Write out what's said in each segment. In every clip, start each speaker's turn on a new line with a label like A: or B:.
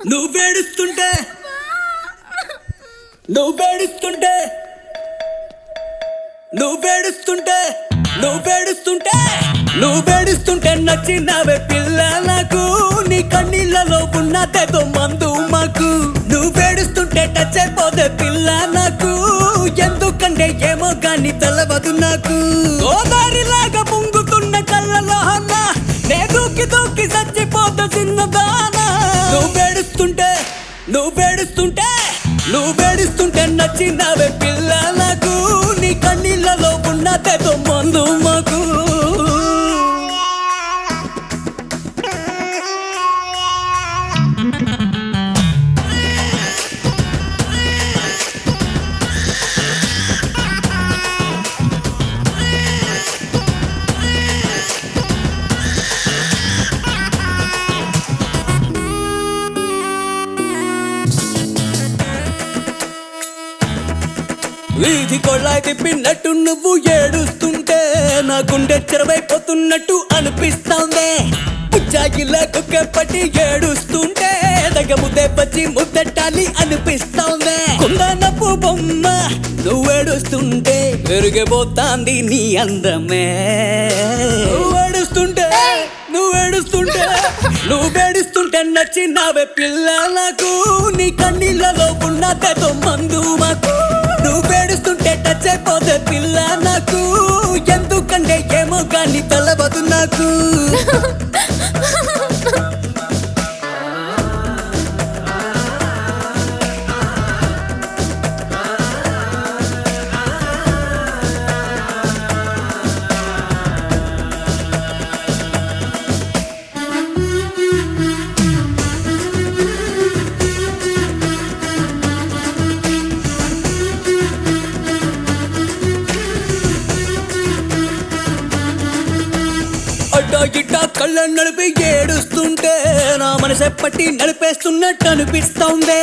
A: నువ్వేడుస్తుంటే నువ్వేడుస్తుంటే నువ్వేడుస్తుంటే నువ్వేడుస్తుంటే నువ్వేడుస్తుంటే నచ్చినవే పిల్ల నాకు నీ కన్నీళ్ళలో ఉన్నదేదో మందు మాకు నువ్వేడుస్తుంటే టచ్ అయిపోదే పిల్ల నాకు ఎందుకంటే ఏమో గాని తెలవదు నాకు గోదారిలాగా పొంగుతున్న కళ్ళలో అన్న నే దూకి దూకి చచ్చిపోతా చిన్నదానా నువ్వేడుస్తుంటే నువ్వేడుస్తుంటే నువ్వేడుస్తుంటే నచ్చినవే పిల్ల నాకు నీ కన్నీళ్ళలో ఉన్నదేదో మందు మాకు వీధి కొళ్ళాయి తిప్పినట్టు నువ్వు ఏడుస్తుంటే నా గుండె చెరవైపోతున్నట్టు అనిపిస్తోంది పుచ్చాగిలా కుక్కెప్పటి ఏడుస్తుంటే దగ్గ ముద్దే పచ్చి ముద్దెట్టాలి అనిపిస్తోంది కుందనపు బొమ్మ నువ్వేడుస్తుంటే పెరిగిపోతాంది నీ అందమే నువ్వేడుస్తుంటే నువ్వేడుస్తుంటే నువ్వేడుస్తుంటే నచ్చినవే పిల్ల నాకు నీ కన్నీళ్ళలో ఉన్నదేదో మందు మాకు నువ్వేడుస్తుంటే టచ్ అయిపోతే పిల్ల నాకు ఎందుకంటే ఏమో గాని తెలవదు నాకు ఇట్టా కళ్ళ నడిపి ఏడుస్తుంటే నా మనసు ఎప్పటి నడిపేస్తున్నట్టు అనిపిస్తోంది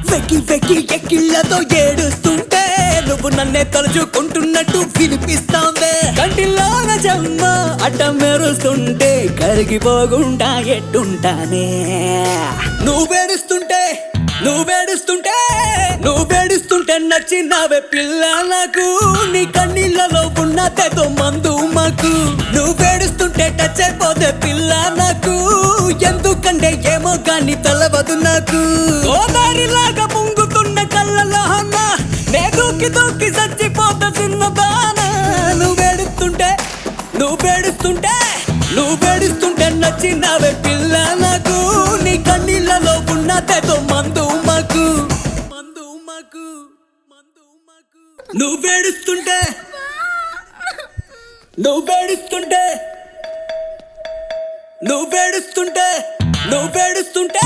A: వెక్కి వెక్కి ఎక్కిళ్ళతో ఏడుస్తుంటే నువ్వు నన్నే తలుచుకుంటున్నట్టు వినిపిస్తోంది కంటిలోన జమ్మ అడ్డం మెరుస్తుంటే కరిగిపోకుండా ఎట్టుంటానే నువ్వేడుస్తుంటే నువ్వేడుస్తుంటే నువ్వేడుస్తుంటే నచ్చినవే పిల్ల నాకు నీ కన్నీళ్ళలో ఉన్నదేదో మందు మాకు నువ్వేడుస్తుంటే టచ్ అయిపోతే పిల్ల నాకు ఎందుకంటే ఏమో గాని తెలవదు నాకు గోదారిలాగా పొంగుతున్న కళ్ళలో అన్న నే దూకి దూకి చచ్చిపోతా చిన్నదానా నువ్వేడుస్తుంటే నువ్వేడుస్తుంటే నువ్వేడుస్తుంటే నచ్చినవే పిల్ల నాకు నీ కన్నీళ్ళలో ఉన్నదేదో మందు మాకు మందు మాకు మందు మాకు నువ్వేడుస్తుంటే నువ్వేడుస్తుంటే నువ్వేడుస్తుంటే నువ్వేడుస్తుంటే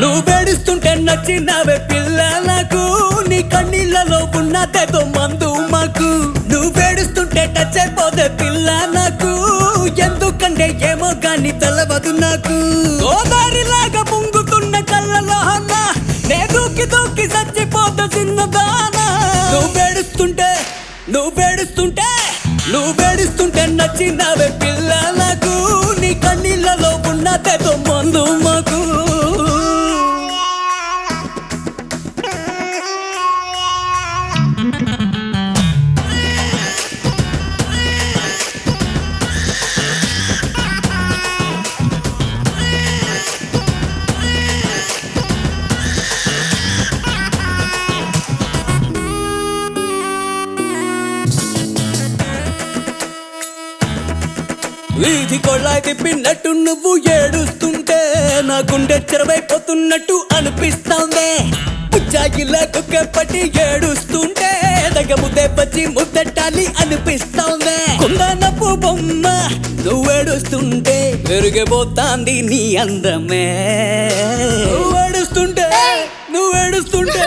A: నువ్వేడుస్తుంటే నచ్చినవే పిల్ల నాకు నీ కన్నీళ్ళలో ఉన్నదేదో మందు మాకు నువ్వేడుస్తుంటే టచ్ అయిపోతే పిల్ల నాకు ఎందుకంటే ఏమో గాని తెలవదు నాకు గోదారిలాగా పొంగుతున్న కళ్ళలో అన్న నే దూకి దూకి చచ్చిపోతా చిన్నదానా నువ్వేడుస్తుంటే నువ్వేడుస్తుంటే నువ్వేడుస్తుంటే నచ్చినవే పిల్ల నాకు నీ కన్నీళ్ళలో ఉన్నదేదో మందు మాకు వీధి కొళ్ళాయి తిప్పినట్టు నువ్వు ఏడుస్తుంటే నా గుండె చెరవైపోతున్నట్టు అనిపిస్తోంది పుచ్చాగిలా కుక్కెప్పటి ఏడుస్తుంటే దగ్గ ముద్దే పచ్చి ముద్దెట్టాలి అనిపిస్తోంది కుందనపు బొమ్మ నువ్వేడుస్తుంటే పెరిగిపోతాంది నీ అందమే నువ్వేడుస్తుంటే నువ్వేడుస్తుంటే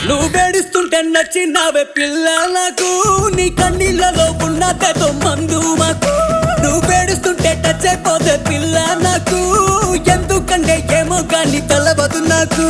A: నువ్వేడుస్తుంటే నచ్చినవే పిల్ల నాకు నీ కన్నీళ్ళలో ఉన్నదేదో మందు మాకు నువ్వేడుస్తుంటే టచ్ అయిపోతే పిల్ల నాకు ఎందుకంటే ఏమో గాని తెలవదు నాకు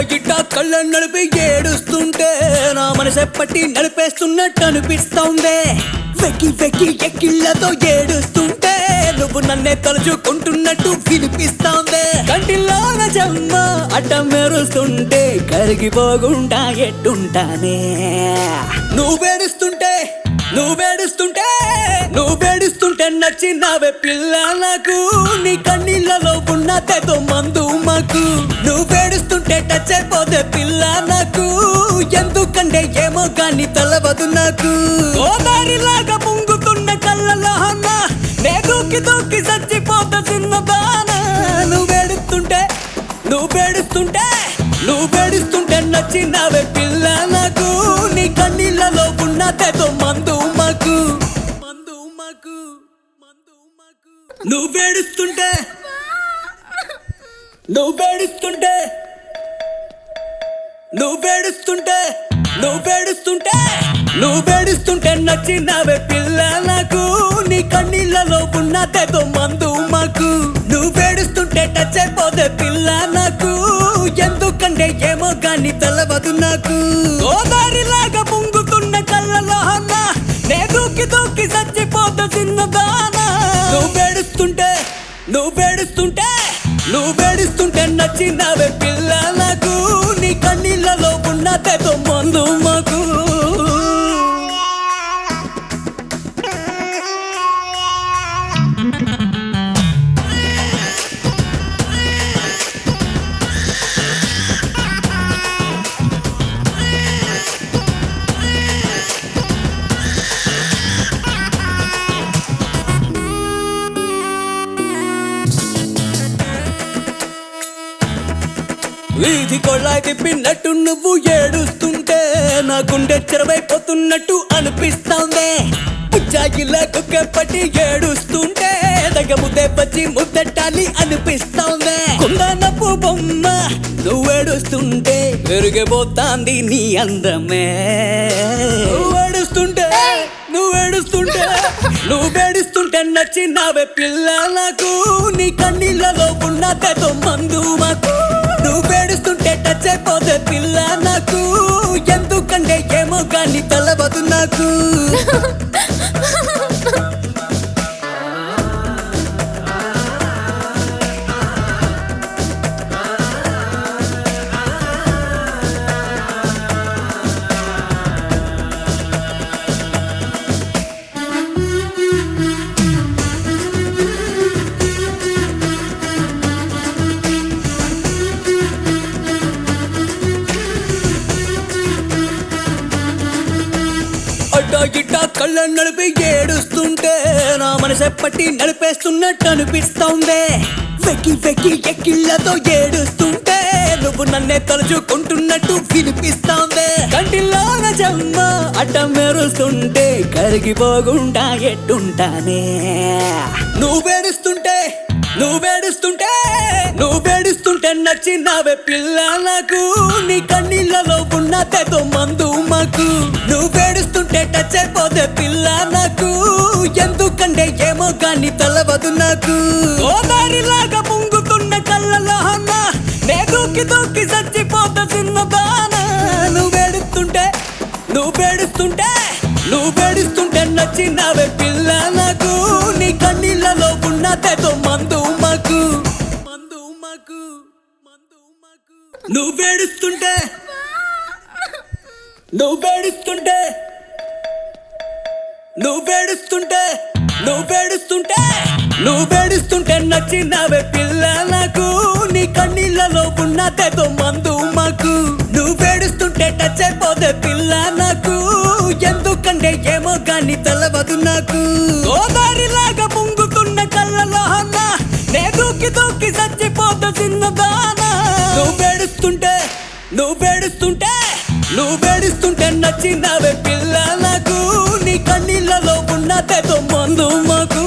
A: ఇట్టా కళ్ళ నడిపి ఏడుస్తుంటే నా మనసెప్పటి నడిపేస్తున్నట్టు అనిపిస్తోందే వెక్కి వెక్కి ఎక్కిళ్ళతో ఏడుస్తుంటే నువ్వు నన్నే తలుచుకుంటున్నట్టు వినిపిస్తోందే కంటిలోన జమ్మ అడ్డ మెరుస్తుంటే కరిగిపోకుండా ఎట్టుంటానే నువ్వేడుస్తుంటే నచ్చినావే పిల్ల నాకు నీ కన్నీళ్ళలో ఉన్న తెతో మందు మాకు నువ్వేడుస్తుంటే టచ్ అయిపోతే పిల్ల నాకు ఎందుకంటే ఏమో గాని తెలవదు నాకు గోదారిలాగా పొంగుతున్న కళ్ళలో అన్న నే దూకి దూకి చచ్చిపోతా చిన్నదానా నువ్వేడుస్తుంటే నచ్చినావే పిల్ల నాకు నీ కన్నీళ్ళలో ఉన్న తెతో మందు మాకు నువ్వేడుస్తుంటే నచ్చినావే పిల్ల నాకు నీ కన్నీళ్ళలో ఉన్న తెతో మందు మాకు నువ్వేడుస్తుంటే టచ్ అయిపోతే పిల్ల నాకు ఎందుకంటే ఏమో గాని తెలవదు నాకు గోదారిలాగా పొంగుతున్న కళ్ళలో అన్న నే దూకి దూకి చచ్చిపోతా చిన్నదానా నువ్వేడుస్తుంటే నచ్చినావే పిల్ల నాకు నీ కన్నీళ్ళలో ఉన్న తెతో మందు మాకు వీధి కొళ్ళాయి తిప్పినట్టు నువ్వు ఏడుస్తుంటే నా గుండె చెరవైపోతున్నట్టు అనిపిస్తోందే పుచ్చాయిలా కుక్కెప్పటి ఏడుస్తుంటే దగ్గముద్దే పచ్చి ముద్దెట్టాలి అనిపిస్తోందే కుందనపు బొమ్మ నువ్వేడుస్తుంటే పెరిగిపోతాంది నీ అందమే నువ్వేడుస్తుంటే నచ్చినావే పిల్ల నాకు నీ కన్నీళ్ళలో ఉన్న తెతో మందు మాకు నువ్వేడుస్తుంటే టచ్ అయిపోతే పిల్ల నాకు ఎందుకంటే ఏమో గాని తెలవదు నాకు ఇట్టా కళ్ళ నడిపి ఏడుస్తుంటే నా మనసెప్పటి నడిపేస్తున్నట్టు అనిపిస్తోందే వెక్కి వెక్కి ఎక్కిళ్ళతో ఏడుస్తుంటే నువ్వు నన్నే తలుచుకుంటున్నట్టు వినిపిస్తోందే కంటిలోన జమ్మ అడ్డ మెరుస్తుంటే కరిగిపోకుండా ఎట్టుంటానే నువ్వేడుస్తుంటే నచ్చినావే పిల్ల నాకు నీ కన్నీళ్ళలో ఉన్న తెతో మందు మాకు నువ్వేడుస్తుంటే టచ్ అయిపోతే పిల్ల నాకు ఎందుకంటే ఏమో గాని తెలవదు నాకు గోదారిలాగా పొంగుతున్న కళ్ళలో అన్న నే దూకి దూకి చచ్చిపోతా చిన్నదానా నువ్వేడుస్తుంటే నచ్చినావే పిల్ల నాకు నీ కన్నీళ్ళలో ఉన్న తెతో మందు మాకు నువ్వేడుస్తుంటే నచ్చినావే పిల్ల నాకు నీ కన్నీళ్ళలో ఉన్న తెతో మందు మాకు నువ్వేడుస్తుంటే టచ్ అయిపోతే పిల్ల నాకు ఎందుకంటే ఏమో గాని తెలవదు నాకు గోదారిలాగా పొంగుతున్న కళ్ళలో అన్న నే దూకి దూకి చచ్చిపోతా చిన్నదానా నువ్వేడుస్తుంటే నచ్చినావే పిల్ల నాకు నీ కన్నీళ్ళలో ఉన్న తెతో మందు మాకు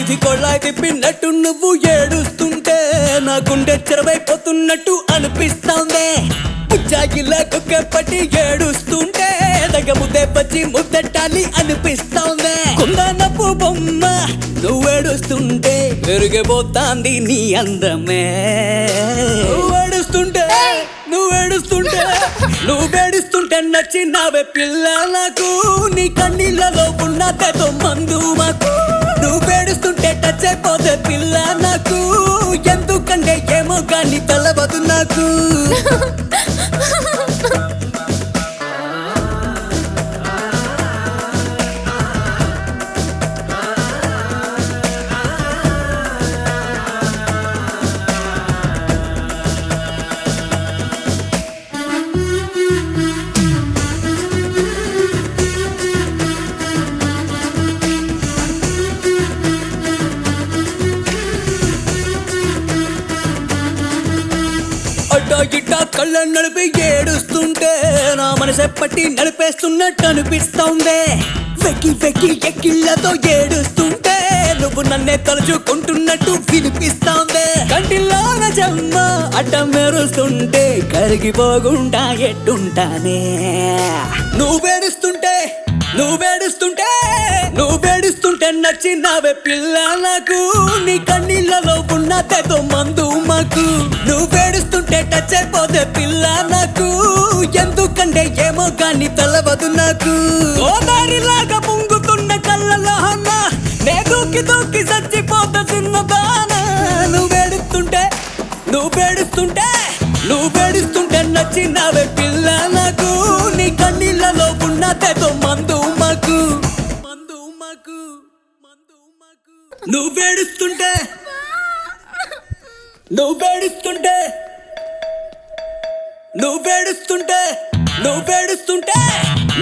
A: వీధి కొళ్ళాయి తిప్పినట్టు నువ్వు ఏడుస్తుంటే నా గుండె చెరవైపోతున్నట్టు అనిపిస్తాందే పుచ్చాయిలా కుక్కపట్టి ఏడుస్తుంటే దగ్గ ముద్దే పచ్చి ముద్దెట్టాలి అనిపిస్తాందే కుందనపు బొమ్మ నువ్వేడుస్తుంటే పెరిగిపోతాంది నీ అందమే నువ్వేడుస్తుంటే నచ్చినావే పిల్ల నాకు నీ కన్నీళ్ళలో ఉన్నదేదో మందు మాకు నువ్వేడుస్తుంటే టచ్ అయిపోతే పిల్ల నాకు ఎందుకంటే ఏమో కానీ తెలవదు నాకు ఇట్టా కళ్ళ నడిపి ఏడుస్తుంటే నా మనసే పట్టి నడిపేస్తున్నట్టు అనిపిస్తోందే వెక్కి ఎక్కిళ్ళతో ఏడుస్తుంటే నువ్వు నన్నే తలుచుకుంటున్నట్టు వినిపిస్తోందే కంటిలోన జమ్మ అడ్డం మెరుస్తుంటే కరిగిపోకుండా ఎట్టుంటానే నువ్వేడుస్తుంటే నచ్చినావే పిల్ల నాకు నీ కన్నీళ్ళలో ఉన్నదేదో మందు మాకు నువ్వేడుస్తుంటే టచ్ అయిపోతే పిల్ల నాకు ఎందుకంటే ఏమో కానీ తెలవదు నాకు గోదారిలాగా పొంగుతున్న కళ్ళలో అన్న నే దూకి చచ్చిపోతా చిన్నదానా నువ్వేడుస్తుంటే నచ్చినావే పిల్ల నాకు నీ కన్నీళ్ళలో ఉన్నదేదో మందు మాకు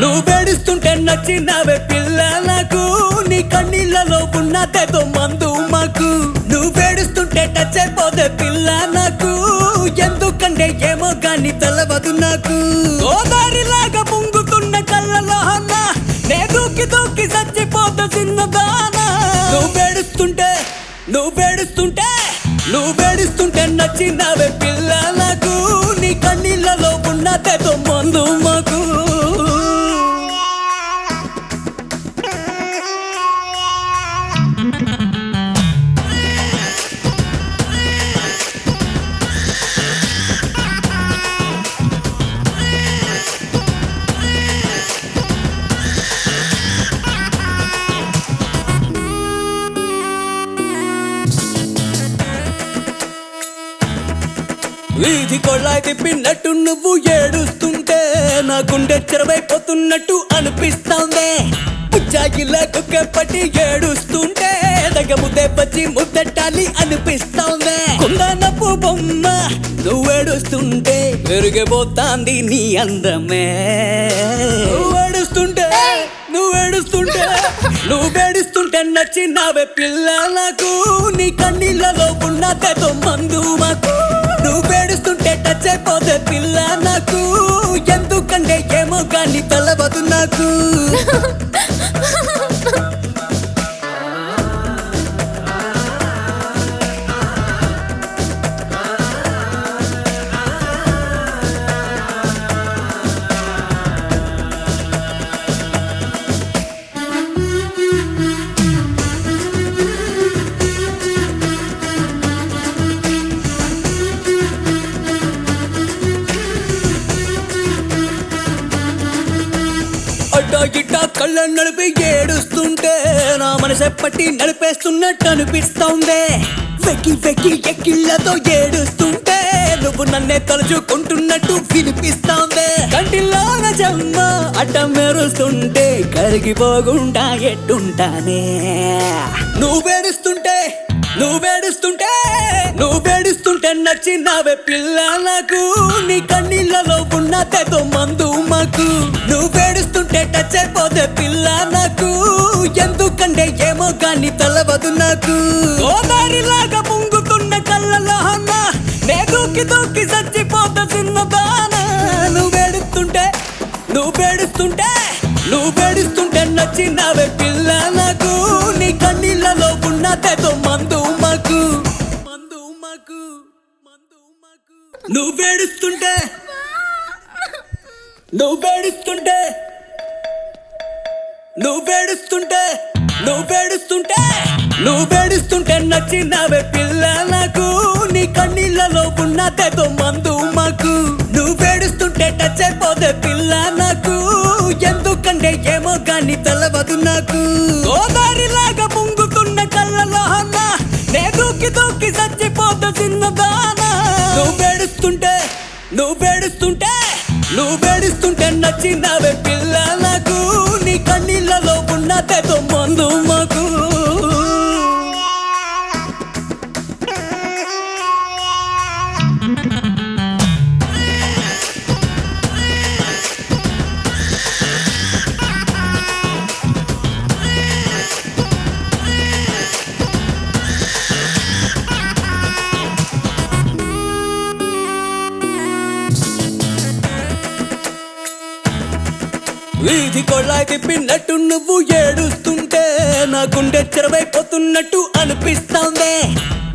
A: నువ్వేడుస్తుంటే నచ్చినావే పిల్ల నాకు నీ కన్నీళ్ళలో ఉన్నదేదో మందు మాకు నువ్వేడుస్తుంటే టచ్ అయిపోతే పిల్ల నాకు ఎందుకంటే ఏమో కానీ తెలవదు నాకు గోదారిలాగా పొంగుతున్న కళ్ళలో అన్న నే దూకి చచ్చిపోతా చిన్నదానా నువ్వేడుస్తుంటే నచ్చినావే పిల్ల నాకు నీ కన్నీళ్ళలో ఉన్నదేదో మందు మాకు వీధి కొళ్ళాయి తిప్పినట్టు నువ్వు ఏడుస్తుంటే నా గుండె చెరవైపోతున్నట్టు అనిపిస్తోందే పుచ్చాయిలా కుక్కపట్టి ఏడుస్తుంటే దగ్గ ముద్దే పచ్చి ముద్దెట్టాలి అనిపిస్తోందే కుందనపు బొమ్మ నువ్వేడుస్తుంటే పెరిగిపోతాంది నీ అందమే నువ్వేడుస్తుంటే నచ్చినావే పిల్ల నాకు నీ కన్నీళ్ళలో ఉన్నదేదో మందు మాకు నువ్వేడుస్తుంటే టచ్ అయిపోతే పిల్ల నాకు ఎందుకంటే ఏమో కానీ తెలవదు నాకు ఇట్టా కళ్ళ నడిపి ఏడుస్తుంటే నా మనసే పట్టి నడిపేస్తున్నట్టు అనిపిస్తోందే వెక్కి ఎక్కిళ్ళతో ఏడుస్తుంటే నువ్వు నన్నే తలుచుకుంటున్నట్టు వినిపిస్తోందే కంటిలోన జమ్మ అడ్డం మెరుస్తుంటే కరిగిపోకుండా ఎట్టుంటానే నువ్వేడుస్తుంటే నచ్చినావే పిల్ల నాకు నీ కన్నీళ్ళలో ఉన్నదేదో మందు మాకు నువ్వేడుస్తుంటే టచ్ అయిపోతే పిల్ల నాకు ఎందుకంటే ఏమో కానీ తెలవదు నాకు గోదారిలాగా పొంగుతున్న కళ్ళలో అన్న నే దూకి చచ్చిపోతా చిన్నదానా నువ్వేడుస్తుంటే నచ్చినావే పిల్ల నాకు నీ కన్నీళ్ళలో ఉన్న ఉన్నదేదో మందు మాకు నువ్వేడుస్తుంటే నువ్వేడుస్తుంటే నువ్వేడుస్తుంటే నువ్వేడుస్తుంటే నువ్వేడుస్తుంటే నచ్చినవే పిల్ల నాకు నీ కన్నీళ్ళలో ఉన్నదేదో మందు మాకు నువ్వేడుస్తుంటే టచ్ అయిపోదే పిల్ల నాకు ఎందుకంటే ఏమో గాని తెలవదు నాకు గోదారిలాగా పొంగుతున్న కళ్ళలో అన్న నే దూకి దూకి చచ్చిపోతా చిన్నదానా నువ్వేడుస్తుంటే నువ్వేడుస్తుంటే నువ్వేడుస్తుంటే నచ్చినవే పిల్ల నాకు నీ కన్నీళ్ళలో ఉన్నదేదో మందు మాకు వీధి కొళ్ళాయి తిప్పినట్టు నువ్వు ఏడుస్తుంటే నా గుండె చెరవైపోతున్నట్టు అనిపిస్తాందే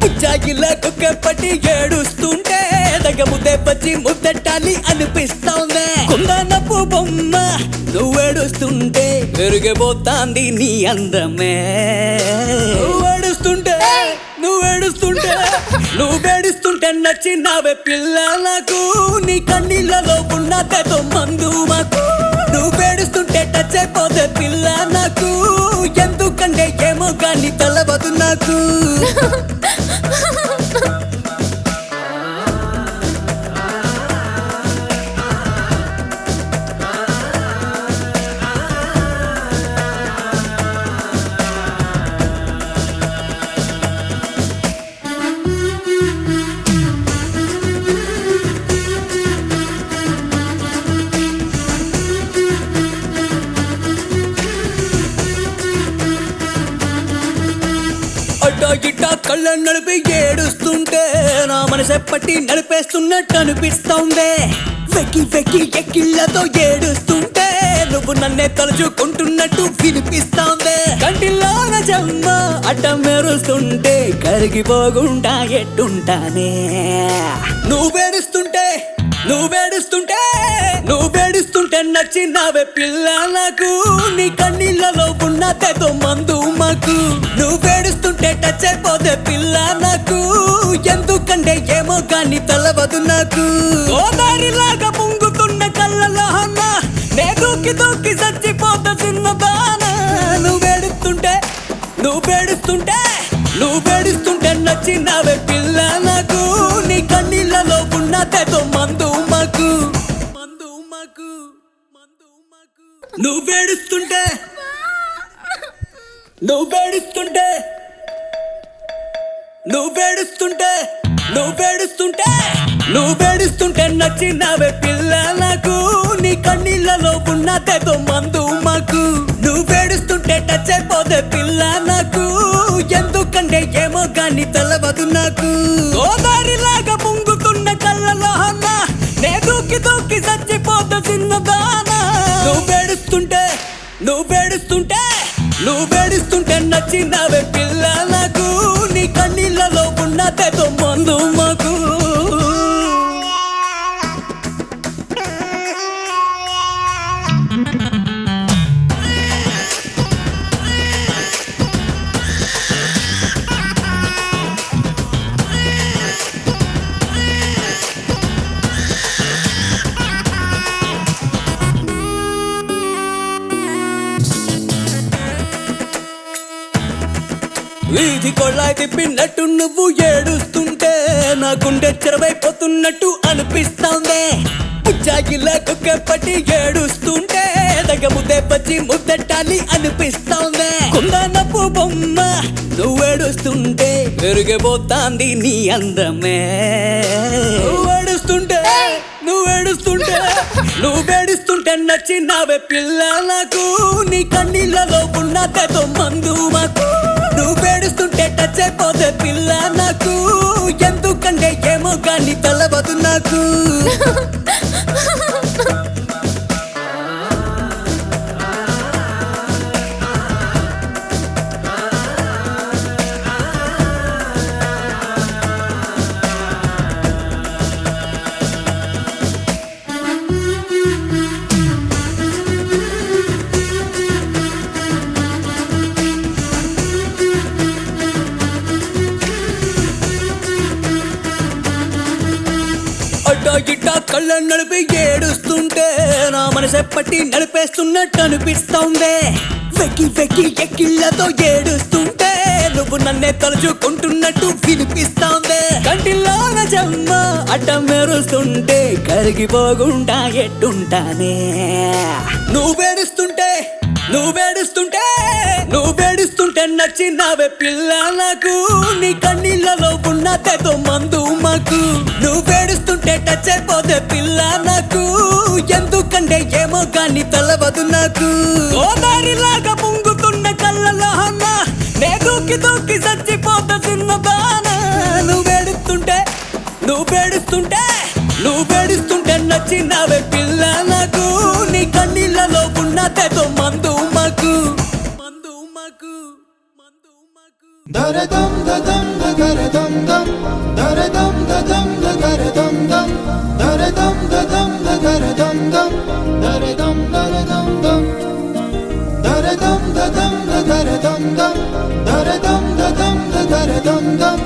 A: ఉచ్చాయిలా కుక్కెప్పటి ఏడుస్తుంటే దగ్గముద్దే పచ్చి ముద్దెట్టాలి అనిపిస్తాందే కుందనపు బొమ్మ నువ్వేడుస్తుంటే పెరిగిపోతాంది నీ అందమే నువ్వేడుస్తుంటే నువ్వేడుస్తుంటే నువ్వేడుస్తుంటే నచ్చినవే పిల్ల నాకు నీ కన్నీళ్ళలో ఉన్నదేదో మందు మాకు నువ్వేడుస్తుంటే టచ్ అయిపోతే పిల్ల నాకు ఎందుకంటే ఏమో గాని తెలవదు నాకు అడ్డా గిట్టా కళ్ళ నడిపి ఏడుస్తుంటే నా మనసు ఎప్పటి నడిపేస్తున్నట్టు అనిపిస్తోందే వెక్కి వెక్కి ఎక్కిళ్ళతో ఏడుస్తుంటే నువ్వు నన్నే తలుచుకుంటున్నట్టు వినిపిస్తోందే కంటిలోన జమ్మ అడ్డం మెరుస్తుంటే కరిగిపోకుండా ఎట్టుంటానే నువ్వేడుస్తుంటే నువ్వేడుస్తుంటే నువ్వేడుస్తుంటే నచ్చినవే పిల్ల నాకు నీ కన్నీళ్ళలో ఉన్నదేదో మందు మాకు నువ్వేడుస్తుంటే టచ్ అయిపోతే పిల్ల నాకు ఎందుకంటే ఏమో గాని తెలవదు నాకు గోదారిలాగా పొంగుతున్న కళ్ళలో అన్న నే దూకి దూకి చచ్చిపోతా చిన్నదానా నువ్వేడుస్తుంటే నువ్వేడుస్తుంటే నువ్వేడుస్తుంటే నచ్చినవే పిల్ల నాకు నీ కన్నీళ్ళలో ఉన్నదేదో మందు మాకు నువ్వేడుస్తుంటే నువ్వేడుస్తుంటే నువ్వేడుస్తుంటే నువ్వేడుస్తుంటే నువ్వేడుస్తుంటే నచ్చినవే పిల్ల నాకు నీ కన్నీళ్ళలో ఉన్నదేదో మందు మాకు నువ్వేడుస్తుంటే టచ్ అయిపోతే పిల్ల నాకు ఎందుకంటే ఏమో గాని తెలవదు నాకు గోదారిలాగా పొంగుతున్న కళ్ళలో అన్న నే దూకి దూకి చచ్చిపోతా చిన్నదానా నువ్వేడుస్తుంటే నువ్వేడుస్తుంటే నువ్వేడుస్తుంటే నచ్చినవే పిల్ల నాకు నీ కన్నీళ్ళలో ఉన్నదేదో మందు మాకు వీధి కొళ్ళాయి తిప్పినట్టు నువ్వు ఏడుస్తుంటే నా గుండె చెరవైపోతున్నట్టు అనిపిస్తాందే ఉచ్చాయిలా కుక్కెప్పటి ఏడుస్తుంటే దగ్గముద్దే పచ్చి ముద్దెట్టాలి అనిపిస్తాందే కుందనపు బొమ్మ నువ్వేడుస్తుంటే పెరిగిపోతాంది నీ అందమే నువ్వేడుస్తుంటే నువ్వేడుస్తుంటే నువ్వేడుస్తుంటే నచ్చినవే పిల్ల నాకు నీ కన్నీళ్ళలో ఉన్నదేదో మందు మాకు నువ్వేడుస్తుంటే టచ్ అయిపోతే పిల్ల నాకు ఎందుకంటే ఏమో గాని తెలవదు నాకు నడిపి ఏడుస్తుంటే నా మనసెప్పటి నడిపేస్తున్నట్టు అనిపిస్తోందే వెక్కి వెక్కి ఎక్కిళ్ళతో ఏడుస్తుంటే నువ్వు నన్నే తలుచుకుంటున్నట్టు వినిపిస్తోందే కంటిలోన జమ్మ అడ్డ మెరుస్తుంటే కరిగిపోకుండా ఎట్టుంటానే నువ్వేడుస్తుంటే నచ్చినవే పిల్ల నాకు నీ కన్నీళ్ళలో ఉన్నదేదో మందు మాకు నువ్వేడుస్తుంటే టచ్ అయిపోతే పిల్ల నాకు ఎందుకంటే ఏమో గాని తెలవదు నాకు గోదారిలాగా పొంగుతున్న కళ్ళలో అన్న నే దూకి దూకి చచ్చిపోతా చిన్నదానా నువ్వేడుస్తుంటే నచ్చినవే పిల్ల నాకు నీ కన్నీళ్ళలో ఉన్నదేదో మందు మాకు
B: దరదం దదం దగరదం దం దరదం దదం దగరదం దం దరదం దదం దగరదం దం దరదం దరదం దం దరదం దదం దగరదం దం దరదం దదం దగరదం దం